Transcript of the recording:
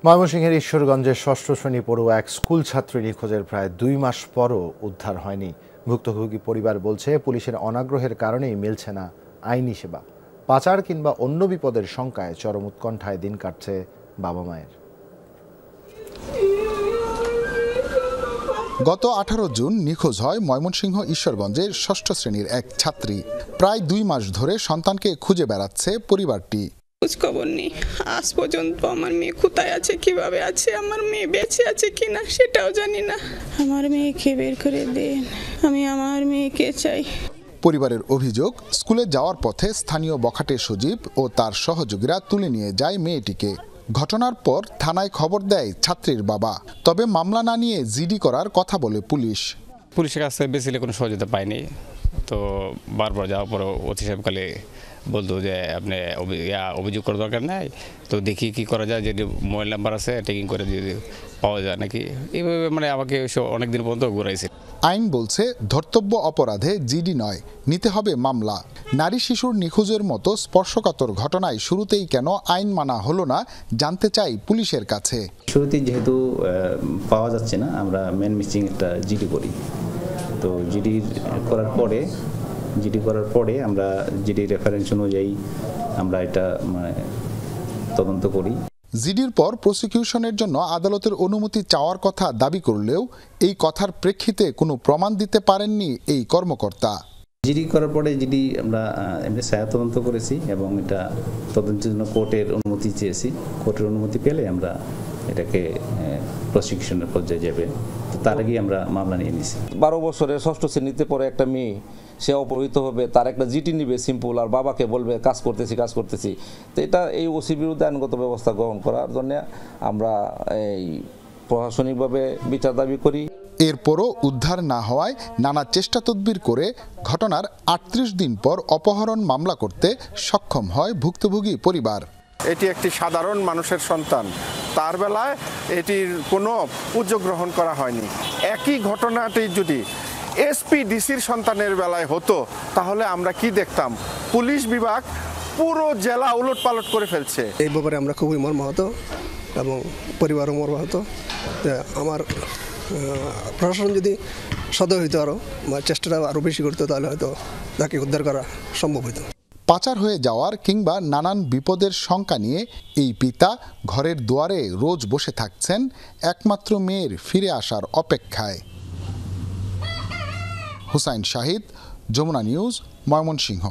ময়মনসিংহের ঈশ্বরগঞ্জের ষষ্ঠ শ্রেণী পড়ুয়া এক স্কুল ছাত্রী নিখোঁজের প্রায় 2 মাস পরও উদ্ধার হয়নি। ভুক্তভোগী পরিবার বলছে, পুলিশের অনাগ্রহের কারণেই মিলছে না আইনি সেবা। পাচার কিংবা অন্য বিপদের শঙ্কায় চরম উৎকণ্ঠায় দিন কাটছে বাবা মায়ের। গত 18 জুন নিখোঁজ হয় ময়মনসিংহ ঈশ্বরগঞ্জের ষষ্ঠ শ্রেণীর এক ছাত্রী। প্রায় 2 মাস ধরে সন্তানকে খুঁজে বেড়াচ্ছে পরিবারটি। খোঁজখবর নেই। আজ পর্যন্ত আমার মেয়ে কোথায় আছে, কিভাবে আছে, আমার মেয়ে বেঁচে আছে কিনা সেটাও জানি না। আমার মেয়েকে বের করে দেন, আমি আমার মেয়েকে চাই। পরিবারের অভিযোগ, স্কুলে যাওয়ার পথে স্থানীয় বখাটে সজীব ও তার সহযোগীরা তুলে নিয়ে যায় মেয়েটিকে। ঘটনার পর থানায় খবর দেয় ছাত্রীর বাবা। তবে মামলা না নিয়ে জিডি করার কথা বলে পুলিশ। পুলিশের কাছে বেসিক্যালি কোনো সহযোগিতা পাইনি। তো বারবার যাওয়ার পর অতি সাহেবকালে বলতো যে আপনি অভিযোগ করার দরকার নাই, তো দেখি কি করা যায়, যদি মোবাইল নাম্বার আছে টেকিং করে যদি পাওয়া যায় নাকি, এইভাবে আমাকে অনেকদিন পর্যন্ত ঘুরাইছে। আইন বলছে ধর্তব্য অপরাধে জিডি নয়, নিতে হবে মামলা। নারী শিশুর নিখোঁজের মতো স্পর্শকাতর ঘটনায় শুরুতেই কেন আইন মানা হলো না জানতে চাই পুলিশের কাছে। শুরুতেই যেহেতু পাওয়া যাচ্ছে না, আমরা মেন মিসিং একটা জিডি করি। তো জিডি করার পরে আমরা জিডি রেফারেন্স অনুযায়ী আমরা এটা তদন্ত করি। জিডির পর প্রসিকিউশনের জন্য আদালতের অনুমতি চাওয়ার কথা দাবি করলেও এই কথার প্রেক্ষিতে কোনো প্রমাণ দিতে পারেননি এই কর্মকর্তা। জিডি করার পরে আমরা এমনি ছায়া তদন্ত করেছি এবং এটা তদন্তের জন্য কোর্টের অনুমতি চেয়েছি। কোর্টের অনুমতি পেলে আমরা এটাকে প্রসিকিউশনের পর্যায়ে যাবে, তার আগেই আমরা মামলা নিয়ে নিয়েছি। 12 বছরের ষষ্ঠ শ্রেণীতে পড়ে একটা মেয়ে, সে অপহৃত হবে, তার একটা জিটি নিবে সিম্পল, আর বাবাকে বলবে কাজ করতেছি। তো এটা এই ওসির বিরুদ্ধে আইনগত ব্যবস্থা গ্রহণ করার জন্য আমরা এই প্রশাসনিকভাবে বিচার দাবি করি। এরপরও উদ্ধার না হওয়ায় নানা চেষ্টা তদবির করে ঘটনার 38 দিন পর অপহরণ মামলা করতে সক্ষম হয় ভুক্তভোগী পরিবার। এটি একটি সাধারণ মানুষের সন্তান, তার বেলায় এটির কোনো উদ্যোগ গ্রহণ করা হয়নি। একই ঘটনাটি যদি এসপি ডিসির সন্তানের বেলায় হতো তাহলে আমরা কি দেখতাম? পুলিশ বিভাগ পুরো জেলা উলটপালট করে ফেলছে। এই ব্যাপারে আমরা খুবই মর্মাহত এবং পরিবারও মর্মাহত। আমার প্রশাসন যদি সদয় হইতো, আরও চেষ্টাটা আরও বেশি করতো, তাহলে হয়তো তাকে উদ্ধার করা সম্ভব হতো। পাচার হয়ে যাওয়ার কিংবা নানান বিপদের শঙ্কা নিয়ে এই পিতা ঘরের দুয়ারে রোজ বসে থাকছেন একমাত্র মেয়ের ফিরে আসার অপেক্ষায়। হুসাইন শাহিদ, যমুনা নিউজ, ময়মনসিংহ।